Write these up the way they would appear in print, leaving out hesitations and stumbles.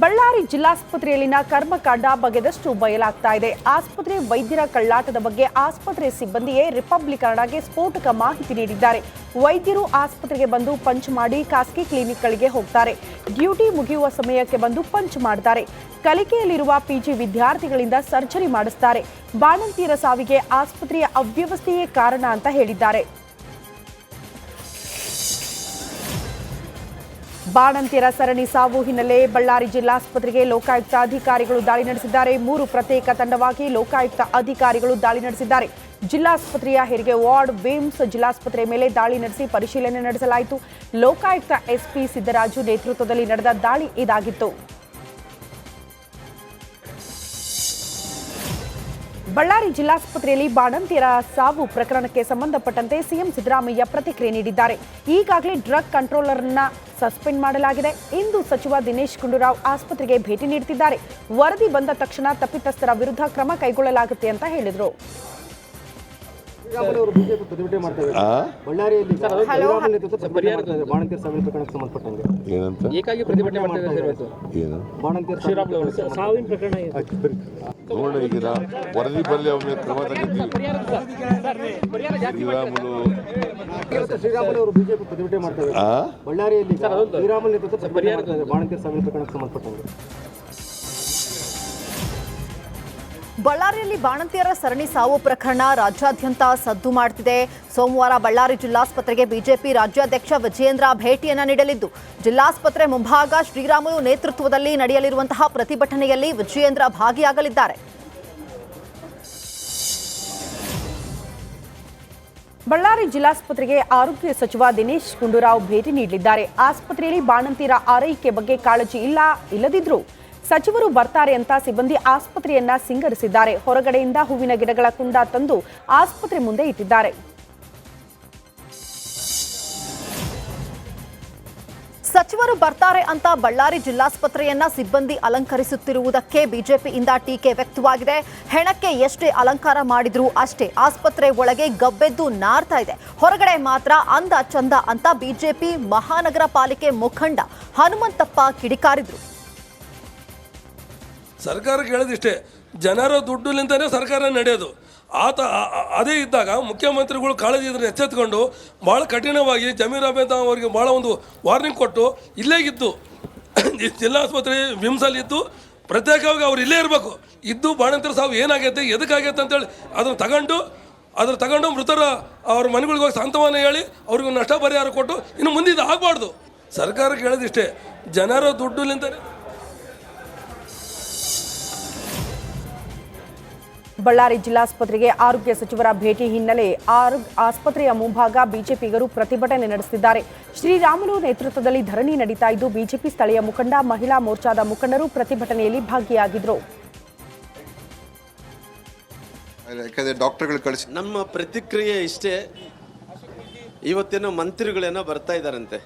ಬಳ್ಳಾರಿ ಜಿಲ್ಲಾಸ್ಪತ್ರೆಯಲ್ಲಿನ ಕರ್ಮಕಾಂಡ ಬಗೆದಷ್ಟು ಬಯಲಾಗ್ತಾ ಇದೆ. ಆಸ್ಪತ್ರೆ ವೈದ್ಯರ ಕಳ್ಳಾಟದ ಬಗ್ಗೆ ಆಸ್ಪತ್ರೆ ಸಿಬ್ಬಂದಿಯೇ ರಿಪಬ್ಲಿಕರ್ನಾಗೆ ಸ್ಫೋಟಕ ಮಾಹಿತಿ ನೀಡಿದ್ದಾರೆ. ವೈದ್ಯರು ಆಸ್ಪತ್ರೆಗೆ ಬಂದು ಪಂಚ್ ಮಾಡಿ ಖಾಸಗಿ ಕ್ಲಿನಿಕ್ಗಳಿಗೆ ಹೋಗ್ತಾರೆ. ಡ್ಯೂಟಿ ಮುಗಿಯುವ ಸಮಯಕ್ಕೆ ಬಂದು ಪಂಚ್ ಮಾಡ್ತಾರೆ. ಕಲಿಕೆಯಲ್ಲಿರುವ ಪಿಜಿ ವಿದ್ಯಾರ್ಥಿಗಳಿಂದ ಸರ್ಜರಿ ಮಾಡಿಸ್ತಾರೆ. ಬಾಣಂತಿಯರ ಸಾವಿಗೆ ಆಸ್ಪತ್ರೆಯ ಅವ್ಯವಸ್ಥೆಯೇ ಕಾರಣ ಅಂತ ಹೇಳಿದ್ದಾರೆ. ಬಾಣಂತಿಯರ ಸರಣಿ ಸಾವು ಹಿನ್ನೆಲೆ ಬಳ್ಳಾರಿ ಜಿಲ್ಲಾಸ್ಪತ್ರೆಗೆ ಲೋಕಾಯುಕ್ತ ಅಧಿಕಾರಿಗಳು ದಾಳಿ ನಡೆಸಿದ್ದಾರೆ. 3 ಪ್ರತ್ಯೇಕ ತಂಡವಾಗಿ ಲೋಕಾಯುಕ್ತ ಅಧಿಕಾರಿಗಳು ದಾಳಿ ನಡೆಸಿದ್ದಾರೆ. ಜಿಲ್ಲಾಸ್ಪತ್ರೆಯ ಹೆರಿಗೆ ವಾರ್ಡ್, ವಿಮ್ಸ್ ಜಿಲ್ಲಾಸ್ಪತ್ರೆ ಮೇಲೆ ದಾಳಿ ನಡೆಸಿ ಪರಿಶೀಲನೆ ನಡೆಸಲಾಯಿತು. ಲೋಕಾಯುಕ್ತ ಎಸ್ಪಿ ಸಿದ್ದರಾಜು ನೇತೃತ್ವದಲ್ಲಿ ನಡೆದ ದಾಳಿ ಇದಾಗಿತ್ತು. ಬಳ್ಳಾರಿ ಜಿಲ್ಲಾಸ್ಪತ್ರೆಯಲ್ಲಿ ಬಾಣಂತಿಯರ ಸಾವು ಪ್ರಕರಣಕ್ಕೆ ಸಂಬಂಧಪಟ್ಟಂತೆ ಸಿಎಂ ಸಿದ್ದರಾಮಯ್ಯ ಪ್ರತಿಕ್ರಿಯೆ ನೀಡಿದ್ದಾರೆ. ಈಗಾಗಲೇ ಡ್ರಗ್ ಕಂಟ್ರೋಲರ್ನ ಸಸ್ಪೆಂಡ್ ಮಾಡಲಾಗಿದೆ. ಇಂದು ಸಚಿವ ದಿನೇಶ್ ಗುಂಡೂರಾವ್ ಆಸ್ಪತ್ರೆಗೆ ಭೇಟಿ ನೀಡುತ್ತಿದ್ದಾರೆ. ವರದಿ ಬಂದ ತಕ್ಷಣ ತಪ್ಪಿತಸ್ಥರ ವಿರುದ್ಧ ಕ್ರಮ ಕೈಗೊಳ್ಳಲಾಗುತ್ತೆ ಅಂತ ಹೇಳಿದರು. ವರದಿ ಬರಲಿ ಅವರ ಕ್ರಮ ಶ್ರೀರಾಮುಲು ಬಿಜೆಪಿ ಪ್ರತಿಭಟನೆ ಮಾಡ್ತಾರೆ. ಬಳ್ಳಾರಿಯಲ್ಲಿ ಶ್ರೀರಾಮುಲು ನೇತೃತ್ವ ಬಾಣಂತಿಯರ ಸಾವಿನ ಪ್ರಕರಣಕ್ಕೆ ಸಂಬಂಧಪಟ್ಟಂತೆ ಬಳ್ಳಾರಿಯಲ್ಲಿ ಬಾಣಂತಿಯರ ಸರಣಿ ಸಾವು ಪ್ರಕರಣ ರಾಜ್ಯಾದ್ಯಂತ ಸದ್ದು ಮಾಡುತ್ತಿದೆ. ಸೋಮವಾರ ಬಳ್ಳಾರಿ ಜಿಲ್ಲಾಸ್ಪತ್ರೆಗೆ ಬಿಜೆಪಿ ರಾಜ್ಯಾಧ್ಯಕ್ಷ ವಿಜಯೇಂದ್ರ ಭೇಟಿಯನ್ನು ನೀಡಲಿದ್ದು, ಜಿಲ್ಲಾಸ್ಪತ್ರೆ ಮುಂಭಾಗ ಶ್ರೀರಾಮುಲು ನೇತೃತ್ವದಲ್ಲಿ ನಡೆಯಲಿರುವಂತಹ ಪ್ರತಿಭಟನೆಯಲ್ಲಿ ವಿಜಯೇಂದ್ರ ಭಾಗಿಯಾಗಲಿದ್ದಾರೆ. ಬಳ್ಳಾರಿ ಜಿಲ್ಲಾಸ್ಪತ್ರೆಗೆ ಆರೋಗ್ಯ ಸಚಿವ ದಿನೇಶ್ ಗುಂಡೂರಾವ್ ಭೇಟಿ ನೀಡಲಿದ್ದಾರೆ. ಆಸ್ಪತ್ರೆಯಲ್ಲಿ ಬಾಣಂತಿಯರ ಆರೈಕೆ ಬಗ್ಗೆ ಕಾಳಜಿ ಇಲ್ಲದಿದ್ರೂ ಸಚಿವರು ಬರ್ತಾರೆ ಅಂತ ಸಿಬ್ಬಂದಿ ಆಸ್ಪತ್ರೆಯನ್ನ ಸಿಂಗರಿಸಿದ್ದಾರೆ. ಹೊರಗಡೆಯಿಂದ ಹೂವಿನ ಗಿಡಗಳ ಕುಂಡ ತಂದು ಆಸ್ಪತ್ರೆ ಮುಂದೆ ಇಟ್ಟಿದ್ದಾರೆ. ಸಚಿವರು ಬರ್ತಾರೆ ಅಂತ ಬಳ್ಳಾರಿ ಜಿಲ್ಲಾಸ್ಪತ್ರೆಯನ್ನ ಸಿಬ್ಬಂದಿ ಅಲಂಕರಿಸುತ್ತಿರುವುದಕ್ಕೆ ಬಿಜೆಪಿಯಿಂದ ಟೀಕೆ ವ್ಯಕ್ತವಾಗಿದೆ. ಹೆಣಕ್ಕೆ ಎಷ್ಟೇ ಅಲಂಕಾರ ಮಾಡಿದ್ರೂ ಅಷ್ಟೇ ಆಸ್ಪತ್ರೆ ಒಳಗೆ ಗಬ್ಬೆದ್ದು ನಾರ್ತಾ ಇದೆ. ಹೊರಗಡೆ ಮಾತ್ರ ಅಂದ ಚಂದ ಅಂತ ಬಿಜೆಪಿ ಮಹಾನಗರ ಪಾಲಿಕೆ ಮುಖಂಡ ಹನುಮಂತಪ್ಪ ಕಿಡಿಕಾರಿದ್ರು. ಸರ್ಕಾರಕ್ಕೆ ಹೇಳೋದಿಷ್ಟೇ, ಜನರ ದುಡ್ಡಿನಿಂದನೇ ಸರ್ಕಾರ ನಡೆಯೋದು. ಅದೇ ಇದ್ದಾಗ ಮುಖ್ಯಮಂತ್ರಿಗಳು ಕಾಳಜಿ ಇದನ್ನು ಎಚ್ಚೆತ್ತುಕೊಂಡು ಭಾಳ ಕಠಿಣವಾಗಿ ಜಮೀರ್ ಅಹ್ಮದ್ ಅವರಿಗೆ ಭಾಳ ಒಂದು ವಾರ್ನಿಂಗ್ ಕೊಟ್ಟು ಇಲ್ಲೇ ಇದ್ದು ಜಿಲ್ಲಾಸ್ಪತ್ರೆ ವಿಮ್ಸಲ್ಲಿದ್ದು ಪ್ರತ್ಯೇಕವಾಗಿ ಅವ್ರು ಇಲ್ಲೇ ಇರಬೇಕು. ಇದ್ದು ಬಾಣಂತಿಯರ ಸಾವು ಏನಾಗೈತೆ ಎದಕ್ಕಾಗೈತೆ ಅಂತೇಳಿ ಅದನ್ನು ತಗೊಂಡು ಮೃತರ ಅವ್ರ ಮನೆಗಳಿಗೆ ಹೋಗಿ ಸಾಂತ್ವನ ಹೇಳಿ ಅವ್ರಿಗೆ ನಷ್ಟ ಪರಿಹಾರ ಕೊಟ್ಟು ಇನ್ನು ಮುಂದೆ ಇದು ಆಗಬಾರ್ದು. ಸರ್ಕಾರಕ್ಕೆ ಹೇಳೋದಿಷ್ಟೇ, ಜನರ ದುಡ್ಡಿನಿಂದನೇ. ಬಳ್ಳಾರಿ ಜಿಲ್ಲಾಸ್ಪತ್ರೆಗೆ ಆರೋಗ್ಯ ಸಚಿವರ ಭೇಟಿ ಹಿನ್ನೆಲೆ ಆಸ್ಪತ್ರೆಯ ಮುಂಭಾಗ ಬಿಜೆಪಿಗರು ಪ್ರತಿಭಟನೆ ನಡೆಸುತ್ತಿದ್ದಾರೆ. ಶ್ರೀರಾಮುಲು ನೇತೃತ್ವದಲ್ಲಿ ಧರಣಿ ನಡೀತಾ ಇದ್ದು, ಬಿಜೆಪಿ ಸ್ಥಳೀಯ ಮುಖಂಡ, ಮಹಿಳಾ ಮೋರ್ಚಾದ ಮುಖಂಡರು ಪ್ರತಿಭಟನೆಯಲ್ಲಿ ಭಾಗಿಯಾಗಿದ್ದರು. ನಮ್ಮ ಪ್ರತಿಕ್ರಿಯೆ ಇಷ್ಟೇ, ಇವತ್ತೇನೋ ಮಂತ್ರಿಗಳೇನೋ ಬರ್ತಾ ಇದ್ದಾರಂತೆ,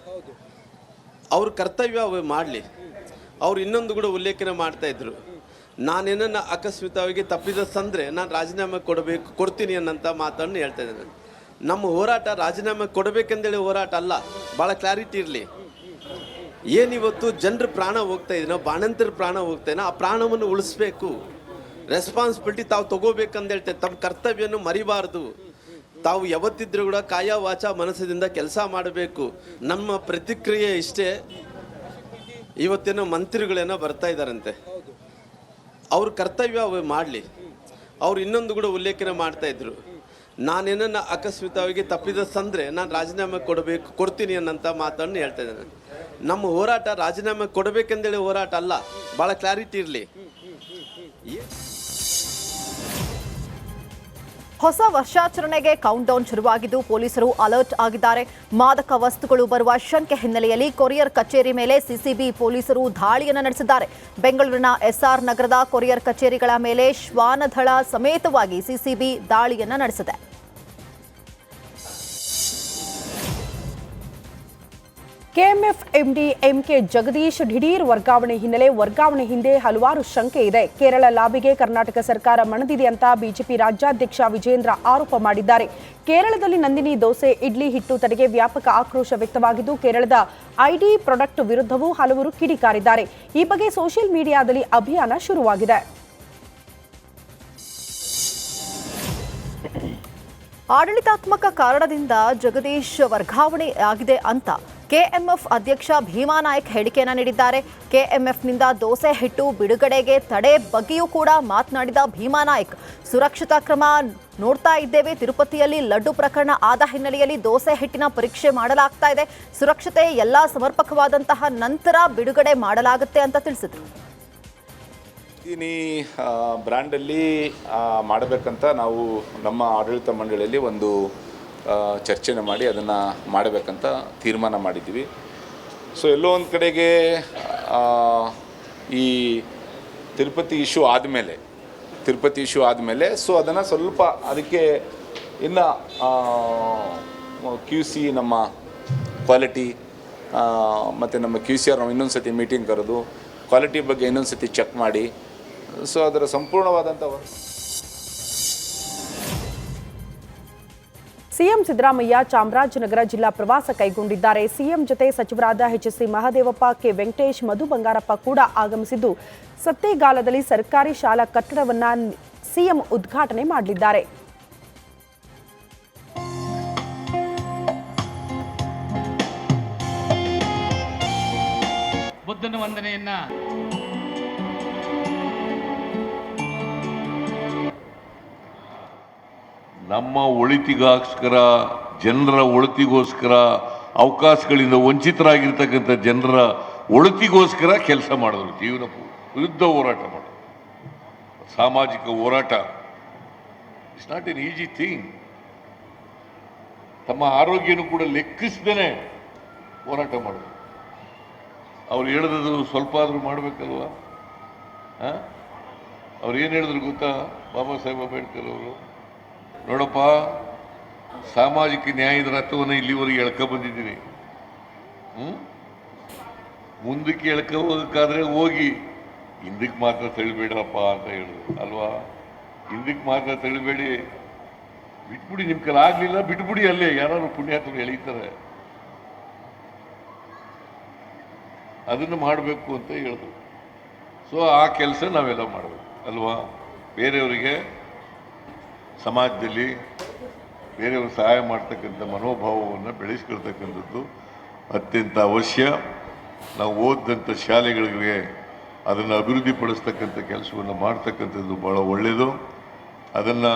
ಅವ್ರ ಕರ್ತವ್ಯ ಅವು ಮಾಡಲಿ. ಅವ್ರು ಇನ್ನೊಂದು ಕೂಡ ಉಲ್ಲೇಖನ ಮಾಡ್ತಾ ಇದ್ರು, ನಾನೇನನ್ನ ಅಕಸ್ಮಿತವಾಗಿ ತಪ್ಪಿದಂದ್ರೆ ನಾನು ರಾಜೀನಾಮೆ ಕೊಡ್ತೀನಿ ಅನ್ನೋಂಥ ಮಾತನ್ನು ಹೇಳ್ತಾ ಇದ್ದೇನೆ. ನಮ್ಮ ಹೋರಾಟ ರಾಜೀನಾಮೆ ಕೊಡಬೇಕೆಂದೇಳಿ ಹೋರಾಟ ಅಲ್ಲ, ಭಾಳ ಕ್ಲಾರಿಟಿ ಇರಲಿ. ಏನಿವತ್ತು ಜನರ ಪ್ರಾಣ ಹೋಗ್ತಾ ಇದೀನೋ, ಬಾಣಂತಿಯರ ಪ್ರಾಣ ಹೋಗ್ತಾ ಇದೀನೋ, ಆ ಪ್ರಾಣವನ್ನು ಉಳಿಸ್ಬೇಕು. ರೆಸ್ಪಾನ್ಸಿಬಿಲಿಟಿ ತಾವು ತಗೋಬೇಕಂತ ಹೇಳ್ತೇವೆ. ತಮ್ಮ ಕರ್ತವ್ಯವನ್ನು ಮರಿಬಾರ್ದು. ತಾವು ಯಾವತ್ತಿದ್ರೂ ಕೂಡ ಕಾಯ ವಾಚ ಮನಸ್ಸಿನಿಂದ ಕೆಲಸ ಮಾಡಬೇಕು. ನಮ್ಮ ಪ್ರತಿಕ್ರಿಯೆ ಇಷ್ಟೇ, ಇವತ್ತೇನೋ ಮಂತ್ರಿಗಳೇನೋ ಬರ್ತಾ ಇದ್ದಾರಂತೆ, ಅವ್ರ ಕರ್ತವ್ಯ ಅವು ಮಾಡಲಿ. ಅವ್ರು ಇನ್ನೊಂದು ಕೂಡ ಉಲ್ಲೇಖನ ಮಾಡ್ತಾ ಇದ್ರು, ನಾನೇನನ್ನ ಅಕಸ್ಮಿತವಾಗಿ ತಪ್ಪಿದಂದ್ರೆ ನಾನು ರಾಜೀನಾಮೆ ಕೊಡ್ತೀನಿ ಅನ್ನೋಂಥ ಮಾತನ್ನು ಹೇಳ್ತಾ ಇದ್ದೇನೆ. ನಮ್ಮ ಹೋರಾಟ ರಾಜೀನಾಮೆ ಕೊಡಬೇಕೆಂದೇಳಿ ಹೋರಾಟ ಅಲ್ಲ, ಭಾಳ ಕ್ಲಾರಿಟಿ ಇರಲಿ. ಹೊಸ ವರ್ಷಾಚರಣೆಗೆ ಕೌಂಟ್ ಡೌನ್ ಶುರುವಾಗಿದ್ದು, ಪೊಲೀಸರು ಅಲರ್ಟ್ ಆಗಿದ್ದಾರೆ. ಮಾದಕ ವಸ್ತುಗಳು ಬರುವ ಶಂಕೆ ಹಿನ್ನೆಲೆಯಲ್ಲಿ ಕೊರಿಯರ್ ಕಚೇರಿ ಮೇಲೆ ಸಿಸಿಬಿ ಪೊಲೀಸರು ದಾಳಿಯನ್ನು ನಡೆಸಿದ್ದಾರೆ. ಬೆಂಗಳೂರಿನ ಎಸ್ಆರ್ ನಗರದ ಕೊರಿಯರ್ ಕಚೇರಿಗಳ ಮೇಲೆ ಶ್ವಾನದಳ ಸಮೇತವಾಗಿ ಸಿಸಿಬಿ ದಾಳಿಯನ್ನು ನಡೆಸಿದೆ. ಕೆಎಂಎಫ್ ಎಂಡಿ ಎಂಕೆ ಜಗದೀಶ್ ದಿಢೀರ್ ವರ್ಗಾವಣೆ ಹಿನ್ನೆಲೆ ವರ್ಗಾವಣೆ ಹಿಂದೆ ಹಲವಾರು ಶಂಕೆ ಇದೆ. ಕೇರಳ ಲಾಬಿಗೆ ಕರ್ನಾಟಕ ಸರ್ಕಾರ ಮಣಿದಿದೆ ಅಂತ ಬಿಜೆಪಿ ರಾಜ್ಯಾಧ್ಯಕ್ಷ ವಿಜೇಂದ್ರ ಆರೋಪ ಮಾಡಿದ್ದಾರೆ. ಕೇರಳದಲ್ಲಿ ನಂದಿನಿ ದೋಸೆ ಇಡ್ಲಿ ಹಿಟ್ಟು ತಡೆಗೆ ವ್ಯಾಪಕ ಆಕ್ರೋಶ ವ್ಯಕ್ತವಾಗಿದ್ದು ಕೇರಳದ ಐಡಿ ಪ್ರಾಡಕ್ಟ್ ವಿರುದ್ಧವೂ ಹಲವರು ಕಿಡಿಕಾರಿದ್ದಾರೆ. ಈ ಬಗ್ಗೆ ಸೋಷಿಯಲ್ ಮೀಡಿಯಾದಲ್ಲಿ ಅಭಿಯಾನ ಶುರುವಾಗಿದೆ. ಆಡಳಿತಾತ್ಮಕ ಕಾರಣದಿಂದ ಜಗದೀಶ್ ವರ್ಗಾವಣೆ ಆಗಿದೆ ಅಂತ ಕೆಎಂಎಫ್ ಅಧ್ಯಕ್ಷ ಭೀಮಾ ನಾಯಕ್ ಹೇಳಿಕೆಯನ್ನು ನೀಡಿದ್ದಾರೆ. ಕೆಎಂಎಫ್ನಿಂದ ದೋಸೆ ಹಿಟ್ಟು ಬಿಡುಗಡೆಗೆ ತಡೆ ಬಗ್ಗೆಯೂ ಕೂಡ ಮಾತನಾಡಿದ ಭೀಮಾ ನಾಯಕ್, ಸುರಕ್ಷತಾ ಕ್ರಮ ನೋಡ್ತಾ ಇದ್ದೇವೆ. ತಿರುಪತಿಯಲ್ಲಿ ಲಡ್ಡು ಪ್ರಕರಣ ಆದ ಹಿನ್ನೆಲೆಯಲ್ಲಿ ದೋಸೆ ಹಿಟ್ಟಿನ ಪರೀಕ್ಷೆ ಮಾಡಲಾಗ್ತಾ ಇದೆ. ಸುರಕ್ಷತೆ ಎಲ್ಲ ಸಮರ್ಪಕವಾದಂತಹ ನಂತರ ಬಿಡುಗಡೆ ಮಾಡಲಾಗುತ್ತೆ ಅಂತ ತಿಳಿಸಿದರು. ಬ್ರ್ಯಾಂಡಲ್ಲಿ ಮಾಡಬೇಕಂತ ನಾವು ನಮ್ಮ ಆಡಳಿತ ಮಂಡಳಿಯಲ್ಲಿ ಒಂದು ಚರ್ಚೆನ ಮಾಡಿ ಅದನ್ನು ಮಾಡಬೇಕಂತ ತೀರ್ಮಾನ ಮಾಡಿದ್ದೀವಿ. ಸೊ ಎಲ್ಲೋ ಒಂದು ಕಡೆಗೆ ಈ ತಿರುಪತಿ ಇಶ್ಯೂ ಆದಮೇಲೆ ಸೊ ಅದನ್ನು ಸ್ವಲ್ಪ ಅದಕ್ಕೆ ಇನ್ನು QC ನಮ್ಮ ಕ್ವಾಲಿಟಿ ಮತ್ತು ನಮ್ಮ QCR ನಾವು ಇನ್ನೊಂದು ಸತಿ ಮೀಟಿಂಗ್ ಕರೆದು ಕ್ವಾಲಿಟಿ ಬಗ್ಗೆ ಇನ್ನೊಂದು ಸತಿ ಚೆಕ್ ಮಾಡಿ ಸೊ ಅದರ ಸಂಪೂರ್ಣವಾದಂಥ ಸಿಎಂ ಸಿದ್ದರಾಮಯ್ಯ ಚಾಮರಾಜನಗರ ಜಿಲ್ಲಾ ಪ್ರವಾಸ ಕೈಗೊಂಡಿದ್ದಾರೆ. ಸಿಎಂ ಜೊತೆ ಸಚಿವರಾದ HC ಮಹದೇವಪ್ಪ, ಕೆ ವೆಂಕಟೇಶ್, ಮಧು ಬಂಗಾರಪ್ಪ ಕೂಡ ಆಗಮಿಸಿದ್ದು ಸತ್ತೇಗಾಲದಲ್ಲಿ ಸರ್ಕಾರಿ ಶಾಲಾ ಕಟ್ಟಡವನ್ನು ಸಿಎಂ ಉದ್ಘಾಟನೆ ಮಾಡಲಿದ್ದಾರೆ. ಬುದ್ಧನ ವಂದನೆಯನ್ನ ನಮ್ಮ ಒಳಿತಿಗೋಸ್ಕರ, ಜನರ ಒಳಿತಿಗೋಸ್ಕರ, ಅವಕಾಶಗಳಿಂದ ವಂಚಿತರಾಗಿರ್ತಕ್ಕಂಥ ಜನರ ಒಳಿತಿಗೋಸ್ಕರ ಕೆಲಸ ಮಾಡಿದ್ರು. ಜೀವನ ವಿರುದ್ಧ ಹೋರಾಟ ಮಾಡಿದ್ರು. ಸಾಮಾಜಿಕ ಹೋರಾಟ it's not an easy thing. ತಮ್ಮ ಆರೋಗ್ಯನೂ ಕೂಡ ಲೆಕ್ಕಿಸ್ದೇನೆ ಹೋರಾಟ ಮಾಡಿದ್ರು. ಅವ್ರು ಹೇಳಿದ್ರು ಸ್ವಲ್ಪ ಆದರೂ ಮಾಡಬೇಕಲ್ವ. ಅವ್ರು ಏನು ಹೇಳಿದ್ರು ಗೊತ್ತಾ ಬಾಬಾ ಸಾಹೇಬ್ ಅಂಬೇಡ್ಕರ್ ಅವರು? ನೋಡಪ್ಪ, ಸಾಮಾಜಿಕ ನ್ಯಾಯದ ರಥವನ್ನು ಇಲ್ಲಿವರೆಗೆ ಎಳ್ಕೊಂಡ್ಬಂದಿದ್ದೀನಿ. ಮುಂದಕ್ಕೆ ಎಳ್ಕೋಬೇಕಾದ್ರೆ ಹೋಗಿ ಹಿಂದಕ್ಕೆ ಮಾತ್ರ ತಳಿಬೇಡಪ್ಪ ಅಂತ ಹೇಳಿದ್ರು ಅಲ್ವಾ. ಹಿಂದಕ್ಕೆ ಮಾತ್ರ ತಳಿಬೇಡಿ, ಬಿಟ್ಬಿಡಿ, ನಿಮ್ಮ ಕೈಲಿ ಆಗಲಿಲ್ಲ ಬಿಟ್ಬಿಡಿ, ಅಲ್ಲೇ ಯಾರು ಪುಣ್ಯಾತ್ಮರು ಎಳೀತಾರೆ. ಅದನ್ನು ಮಾಡಬೇಕು ಅಂತ ಹೇಳಿದ್ರು. ಸೊ ಆ ಕೆಲಸ ನಾವೆಲ್ಲ ಮಾಡಬೇಕು ಅಲ್ವಾ. ಬೇರೆಯವರಿಗೆ ಸಮಾಜದಲ್ಲಿ ಬೇರೆಯವರು ಸಹಾಯ ಮಾಡ್ತಕ್ಕಂಥ ಮನೋಭಾವವನ್ನು ಬೆಳೆಸ್ಕೊಳ್ತಕ್ಕಂಥದ್ದು ಅತ್ಯಂತ ಅವಶ್ಯ. ನಾವು ಓದಿದಂಥ ಶಾಲೆಗಳಿಗೆ ಅದನ್ನು ಅಭಿವೃದ್ಧಿಪಡಿಸ್ತಕ್ಕಂಥ ಕೆಲಸವನ್ನು ಮಾಡ್ತಕ್ಕಂಥದ್ದು ಭಾಳ ಒಳ್ಳೆಯದು. ಅದನ್ನು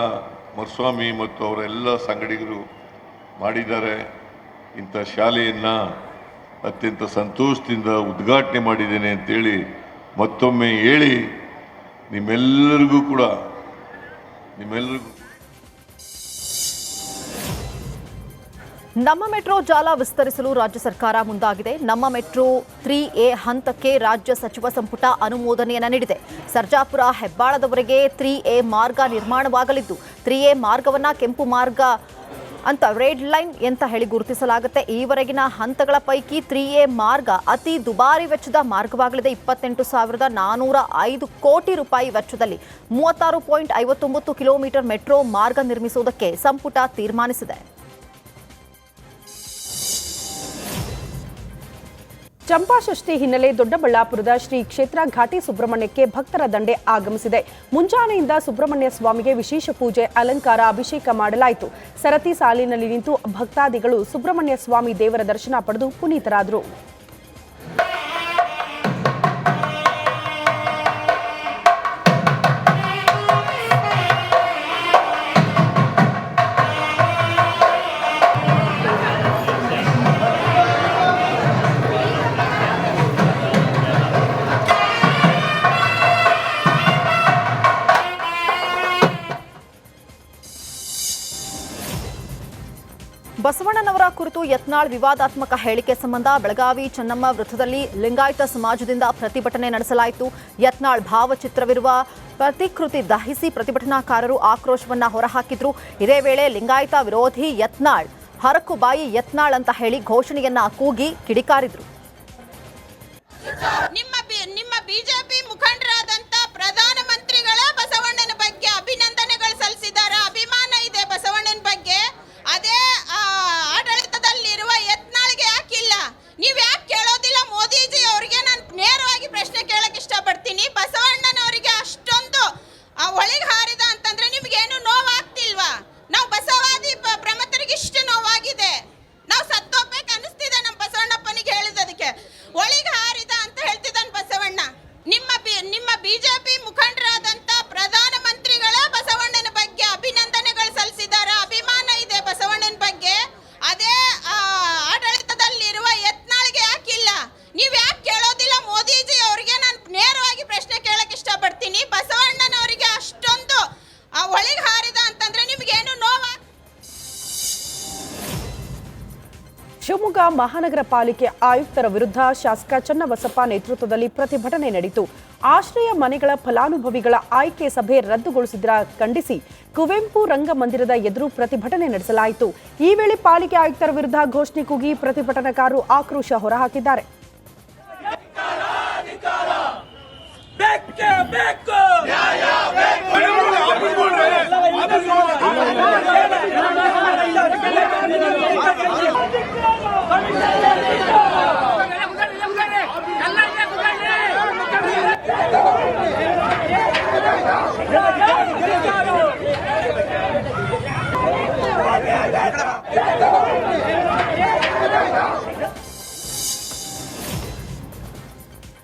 ಮರುಸ್ವಾಮಿ ಮತ್ತು ಅವರೆಲ್ಲ ಸಂಗಡಿಗರು ಮಾಡಿದ್ದಾರೆ. ಇಂಥ ಶಾಲೆಯನ್ನು ಅತ್ಯಂತ ಸಂತೋಷದಿಂದ ಉದ್ಘಾಟನೆ ಮಾಡಿದ್ದೇನೆ ಅಂತೇಳಿ ಮತ್ತೊಮ್ಮೆ ಹೇಳಿ ನಿಮ್ಮೆಲ್ಲರಿಗೂ ನಮ್ಮ ಮೆಟ್ರೋ ಜಾಲ ವಿಸ್ತರಿಸಲು ರಾಜ್ಯ ಸರ್ಕಾರ ಮುಂದಾಗಿದೆ. ನಮ್ಮ ಮೆಟ್ರೋ 3A ಹಂತಕ್ಕೆ ರಾಜ್ಯ ಸಚಿವ ಸಂಪುಟ ಅನುಮೋದನೆಯನ್ನು ನೀಡಿದೆ. ಸರ್ಜಾಪುರ ಹೆಬ್ಬಾಳದವರೆಗೆ 3A ಮಾರ್ಗ ನಿರ್ಮಾಣವಾಗಲಿದ್ದು 3A ಮಾರ್ಗವನ್ನು ಕೆಂಪು ಮಾರ್ಗ ಅಂತ ರೆಡ್ ಲೈನ್ ಅಂತ ಹೇಳಿ ಗುರುತಿಸಲಾಗುತ್ತೆ. ಈವರೆಗಿನ ಹಂತಗಳ ಪೈಕಿ 3A ಮಾರ್ಗ ಅತಿ ದುಬಾರಿ ವೆಚ್ಚದ ಮಾರ್ಗವಾಗಲಿದೆ. 28,405 ಕೋಟಿ ರೂಪಾಯಿ ವೆಚ್ಚದಲ್ಲಿ 36.59 ಕಿಲೋಮೀಟರ್ ಮೆಟ್ರೋ ಮಾರ್ಗ ನಿರ್ಮಿಸುವುದಕ್ಕೆ ಸಂಪುಟ ತೀರ್ಮಾನಿಸಿದೆ. ಚಂಪಾಷಷ್ಠಿ ಹಿನ್ನೆಲೆ ದೊಡ್ಡಬಳ್ಳಾಪುರದ ಶ್ರೀ ಕ್ಷೇತ್ರ ಘಾಟಿ ಸುಬ್ರಹ್ಮಣ್ಯಕ್ಕೆ ಭಕ್ತರ ದಂಡೆ ಆಗಮಿಸಿದೆ. ಮುಂಜಾನೆಯಿಂದ ಸುಬ್ರಹ್ಮಣ್ಯ ಸ್ವಾಮಿಗೆ ವಿಶೇಷ ಪೂಜೆ, ಅಲಂಕಾರ, ಅಭಿಷೇಕ ಮಾಡಲಾಯಿತು. ಸರತಿ ಸಾಲಿನಲ್ಲಿ ನಿಂತು ಭಕ್ತಾದಿಗಳು ಸುಬ್ರಹ್ಮಣ್ಯ ಸ್ವಾಮಿ ದೇವರ ದರ್ಶನ ಪಡೆದು ಪುನೀತರಾದರು. ಬಸವಣ್ಣನವರ ಕುರಿತು ಯತ್ನಾಳ್ ವಿವಾದಾತ್ಮಕ ಹೇಳಿಕೆ ಸಂಬಂಧ ಬೆಳಗಾವಿ ಚೆನ್ನಮ್ಮ ವೃತ್ತದಲ್ಲಿ ಲಿಂಗಾಯತ ಸಮಾಜದಿಂದ ಪ್ರತಿಭಟನೆ ನಡೆಸಲಾಯಿತು. ಯತ್ನಾಳ್ ಭಾವಚಿತ್ರವಿರುವ ಪ್ರತಿಕೃತಿ ದಹಿಸಿ ಪ್ರತಿಭಟನಾಕಾರರು ಆಕ್ರೋಶವನ್ನ ಹೊರಹಾಕಿದ್ರು. ಇದೇ ವೇಳೆ ಲಿಂಗಾಯತ ವಿರೋಧಿ ಯತ್ನಾಳ್ ಹರಕುಬಾಯಿ ಯತ್ನಾಳ್ ಅಂತ ಹೇಳಿ ಘೋಷಣೆಯನ್ನ ಕೂಗಿ ಕಿಡಿಕಾರಿದ್ರು. ನಿಮ್ಮ ಬಿಜೆಪಿ ಮುಖಂಡರಾದಂತ ಪ್ರಧಾನಮಂತ್ರಿಗಳ ಬಸವಣ್ಣನ ಬಗ್ಗೆ ಅಭಿನಂದನೆಗಳು ಸಲ್ಲಿಸಿದ್ದಾರೆ. ಅಭಿಮಾನ ಇದೆ ಬಸವಣ್ಣನ ಬಗ್ಗೆ. ಅದೇ ಆಡಳಿತದಲ್ಲಿರುವ ಯತ್ನಾಳ್ಗೆ ಯಾಕಿಲ್ಲ? ನೀವ್ ಯಾಕೆ ಕೇಳೋದಿಲ್ಲ? ಮೋದಿಜಿ ಅವರಿಗೆ ನಾನು ನೇರವಾಗಿ ಪ್ರಶ್ನೆ ಕೇಳಕ್ ಇಷ್ಟಪಡ್ತೀನಿ. ಬಸವಣ್ಣನವರಿಗೆ ಅಷ್ಟೊಂದು ಒಳಗೆ ಹಾರಿದ ಅಂತಂದ್ರೆ ನಿಮ್ಗೇನು ನೋವಾಗ್ತಿಲ್ವಾ? ನಾವು ಬಸವಾದಿ ಪ್ರಮತರಿಗೆ ಇಷ್ಟು ನೋವಾಗಿದೆ. ನಾವು ಸತ್ತೋಗ್ಬೇಕು ಅನಿಸ್ತಿದೆ ನಮ್ಮ ಬಸವಣ್ಣಪ್ಪನಿಗೆ ಹೇಳಿದದಕ್ಕೆ. ಒಳಗೆ ಹಾರಿದ ಅಂತ ಹೇಳ್ತಿದ್ದಾನೆ ಬಸವಣ್ಣ. ನಿಮ್ಮ ಬಿಜೆಪಿ ಮುಖಂಡರಾದಂತ ಪ್ರಧಾನಮಂತ್ರಿಗಳ ಬಸವಣ್ಣನ ಬಗ್ಗೆ ಅಭಿನಂದನೆಗಳು ಸಲ್ಲಿಸಿದ್ದಾರೆ. ಅಭಿಮಾನ ಇದೆ ಬಸವಣ್ಣನ ಬಗ್ಗೆ. ಅದೇ ಆಡಳಿತದಲ್ಲಿರುವ ಯತ್ನಾಳ್ಗೆ ಯಾಕಿಲ್ಲ? ನೀವ್ ಯಾಕೆ ಕೇಳೋದಿಲ್ಲ? ಮೋದಿಜಿ ಅವರಿಗೆ ನಾನು ನೇರವಾಗಿ ಪ್ರಶ್ನೆ ಕೇಳಕ್ ಇಷ್ಟಪಡ್ತೀನಿ. ಬಸವಣ್ಣನವರಿಗೆ ಅಷ್ಟೊಂದು ಒಳಗೆ ಹಾರಿದ ಅಂತಂದ್ರೆ ನಿಮ್ಗೇನು ನೋವ? ಶಿವಮೊಗ್ಗ ಮಹಾನಗರ ಪಾಲಿಕೆ ಆಯುಕ್ತರ ವಿರುದ್ಧ ಶಾಸಕ ಚನ್ನಬಸಪ್ಪ ನೇತೃತ್ವದಲ್ಲಿ ಪ್ರತಿಭಟನೆ ನಡೆಯಿತು. ಆಶ್ರಯ ಮನೆಗಳ ಫಲಾನುಭವಿಗಳ ಆಯ್ಕೆ ಸಭೆ ರದ್ದುಗೊಳಿಸಿದ ಖಂಡಿಸಿ ಕುವೆಂಪು ರಂಗಮಂದಿರದ ಎದುರು ಪ್ರತಿಭಟನೆ ನಡೆಸಲಾಯಿತು. ಈ ವೇಳೆ ಪಾಲಿಕೆ ಆಯುಕ್ತರ ವಿರುದ್ಧ ಘೋಷಣೆ ಕೂಗಿ ಪ್ರತಿಭಟನಾಕಾರರು ಆಕ್ರೋಶ ಹೊರಹಾಕಿದ್ದಾರೆ.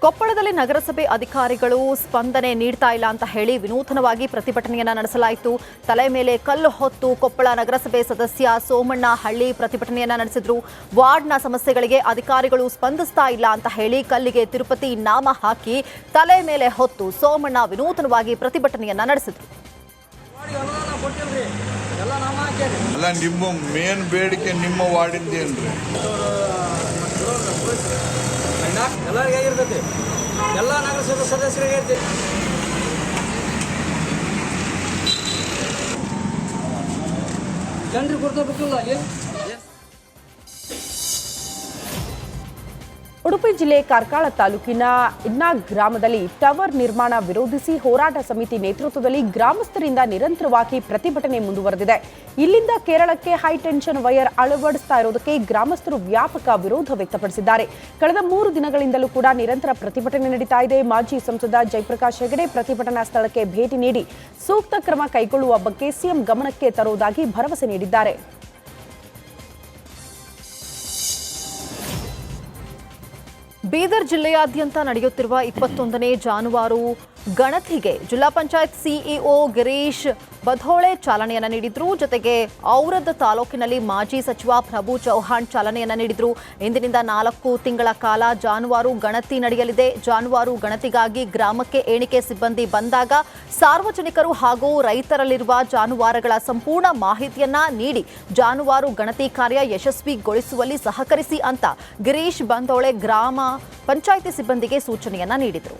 ಕೊಪ್ಪಳದಲ್ಲಿ ನಗರಸಭೆ ಅಧಿಕಾರಿಗಳು ಸ್ಪಂದನೆ ನೀಡ್ತಾ ಇಲ್ಲ ಅಂತ ಹೇಳಿ ವಿನೂತನವಾಗಿ ಪ್ರತಿಭಟನೆಯನ್ನ ನಡೆಸಲಾಯಿತು. ತಲೆ ಮೇಲೆ ಕಲ್ಲು ಹೊತ್ತು ಕೊಪ್ಪಳ ನಗರಸಭೆ ಸದಸ್ಯ ಸೋಮಣ್ಣ ಹಳ್ಳಿ ಪ್ರತಿಭಟನೆಯನ್ನ ನಡೆಸಿದ್ರು. ವಾರ್ಡ್ನ ಸಮಸ್ಯೆಗಳಿಗೆ ಅಧಿಕಾರಿಗಳು ಸ್ಪಂದಿಸ್ತಾ ಇಲ್ಲ ಅಂತ ಹೇಳಿ ಕಲ್ಲಿಗೆ ತಿರುಪತಿ ನಾಮ ಹಾಕಿ ತಲೆ ಮೇಲೆ ಹೊತ್ತು ಸೋಮಣ್ಣ ವಿನೂತನವಾಗಿ ಪ್ರತಿಭಟನೆಯನ್ನ ನಡೆಸಿದ್ರು. ಅಲ್ಲ, ನಿಮ್ಮ ಮೇನ್ ಬೇಡಿಕೆ ನಿಮ್ಮ ವಾರ್ಡಿಂದೇನ್ರಿ? ಎಲ್ಲರಿಗೆ ಆಗಿರ್ತೈತಿ, ಎಲ್ಲ ನಗರಸಭೆ ಸದಸ್ಯರಿಗೆ ಇರ್ತೈತಿ. ಜನರಿಗೆ ಗೊತ್ತಾಗಬೇಕಲ್ಲ. ಉಡುಪಿ ಜಿಲ್ಲೆ ಕಾರ್ಕಳ ತಾಲೂಕಿನ ಇನ್ನಾ ಗ್ರಾಮದಲ್ಲಿ ಟವರ್ ನಿರ್ಮಾಣ ವಿರೋಧಿಸಿ ಹೋರಾಟ ಸಮಿತಿ ನೇತೃತ್ವದಲ್ಲಿ ಗ್ರಾಮಸ್ಥರಿಂದ ನಿರಂತರವಾಗಿ ಪ್ರತಿಭಟನೆ ಮುಂದುವರೆದಿದೆ. ಇಲ್ಲಿಂದ ಕೇರಳಕ್ಕೆ ಹೈಟೆನ್ಷನ್ ವೈರ್ ಅಳವಡಿಸ್ತಾ ಇರೋದಕ್ಕೆ ಗ್ರಾಮಸ್ಥರು ವ್ಯಾಪಕ ವಿರೋಧ ವ್ಯಕ್ತಪಡಿಸಿದ್ದಾರೆ. ಕಳೆದ 3 ದಿನಗಳಿಂದಲೂ ಕೂಡ ನಿರಂತರ ಪ್ರತಿಭಟನೆ ನಡೀತಾ ಇದೆ. ಮಾಜಿ ಸಂಸದ ಜಯಪ್ರಕಾಶ್ ಹೆಗಡೆ ಪ್ರತಿಭಟನಾ ಸ್ಥಳಕ್ಕೆ ಭೇಟಿ ನೀಡಿ ಸೂಕ್ತ ಕ್ರಮ ಕೈಗೊಳ್ಳುವ ಬಗ್ಗೆ ಸಿಎಂ ಗಮನಕ್ಕೆ ತರುವುದಾಗಿ ಭರವಸೆ ನೀಡಿದ್ದಾರೆ. ಬೀದರ್ ಜಿಲ್ಲೆಯಾದ್ಯಂತ ನಡೆಯುತ್ತಿರುವ 21ನೇ ಜಾನುವಾರು ಗಣತಿಗೆ ಜಿಲ್ಲಾ ಪಂಚಾಯತ್ ಸಿಇಒ ಗಿರೀಶ್ ಬಧೋಳೆ ಚಾಲನೆಯನ್ನು ನೀಡಿದ್ರು. ಜೊತೆಗೆ ಔರದ್ ತಾಲೂಕಿನಲ್ಲಿ ಮಾಜಿ ಸಚಿವ ಪ್ರಭು ಚೌಹಾಣ್ ಚಾಲನೆಯನ್ನು ನೀಡಿದ್ರು. ಇಂದಿನಿಂದ 4 ತಿಂಗಳ ಕಾಲ ಜಾನುವಾರು ಗಣತಿ ನಡೆಯಲಿದೆ. ಜಾನುವಾರು ಗಣತಿಗಾಗಿ ಗ್ರಾಮಕ್ಕೆ ಎಣಿಕೆ ಸಿಬ್ಬಂದಿ ಬಂದಾಗ ಸಾರ್ವಜನಿಕರು ಹಾಗೂ ರೈತರಲ್ಲಿರುವ ಜಾನುವಾರುಗಳ ಸಂಪೂರ್ಣ ಮಾಹಿತಿಯನ್ನ ನೀಡಿ ಜಾನುವಾರು ಗಣತಿ ಕಾರ್ಯ ಯಶಸ್ವಿಗೊಳಿಸುವಲ್ಲಿ ಸಹಕರಿಸಿ ಅಂತ ಗಿರೀಶ್ ಬಂಧೋಳೆ ಗ್ರಾಮ ಪಂಚಾಯಿತಿ ಸಿಬ್ಬಂದಿಗೆ ಸೂಚನೆಯನ್ನ ನೀಡಿದರು.